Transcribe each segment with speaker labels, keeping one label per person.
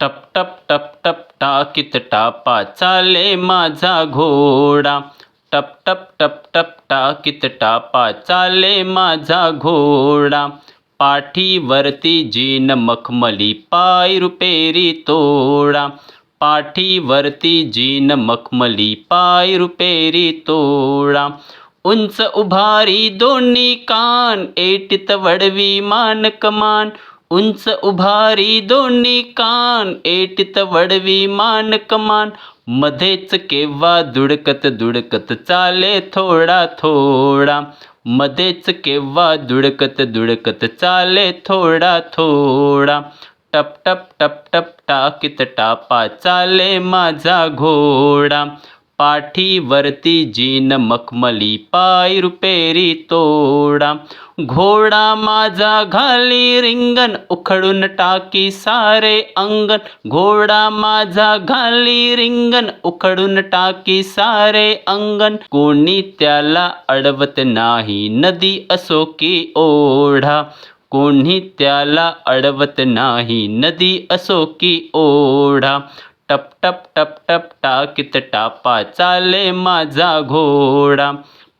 Speaker 1: टप टप टप टप टाकीत टापा चाले माझा घोडा. टप टप टप टप टाकीत टापा चाले माझा घोडा. पाठीवरती जीन मखमली पाय रुपेरी तोडा. पाठीवरती जीन मखमली पाय रुपेरी तोडा. उंच उभारी दोन्ही कान एटीत वडवी मान कमान. उंच उभारी दोन्ही कान एटीत वडवी मान कमान. मध्येच केव्हा दुडकत दुडकत चाले थोडा थोडा. मध्येच केव्हा दुडकत दुडकत चाले थोडा थोडा. टप टप टप टप टाकीत टापा चाले माझा घोडा. पाठीवरती जीन मखमली पाय रुपेरी तोडा. घोडा माझा घाली रिंगण उखडून टाकी सारे अंगण. घोडा माझा घाली रिंगण उखडून टाकी सारे अंगण. कोणी त्याला अडवत नाही नदी असो की ओढा. कोणी त्याला अडवत नाही नदी असो की ओढा. टप टप टप टप टाकीत टापा चाले माझा घोडा.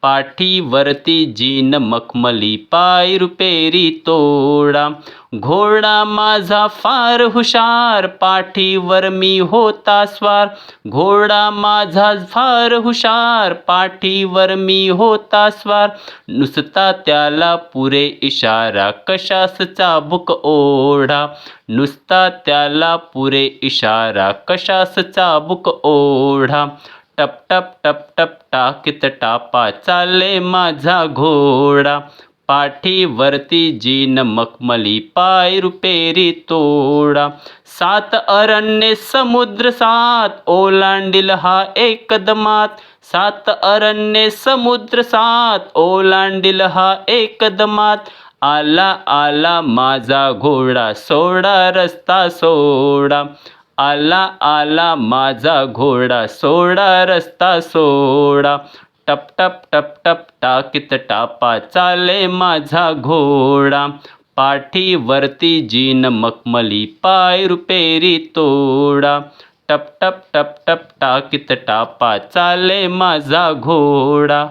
Speaker 1: पाठीवरती जीन मखमली पाय रुपेरी तोडा. घोडा माझा फार हुशार पाठीवर मी होता स्वार. घोडा माझा फार हुशार पाठीवर मी होता स्वार. नुसता त्याला पुरे इशारा कशास चाबूक ओढा. नुसता त्याला पुरे इशारा कशास चाबूक ओढा. टप टप टप टप टाकीत टापा चाले माझा घोडा. पाठीवरती जीन मखमली पाय रुपेरी तोडा. सात अरण्ये समुद्र सात ओलांडील हा एकदमात. सात अरण्ये समुद्र सात ओलांडील हा एकदमात. आला आला माझा घोडा सोडा रस्ता सोडा. आला आला माझा घोडा सोडा रस्ता सोडा. टप टप टप टप टाकीत टापा चाले माझा घोडा. पाठीवरती जीन मखमली पाय रुपेरी तोडा. टप टप टप टप टाकीत टापा चाले माझा घोडा.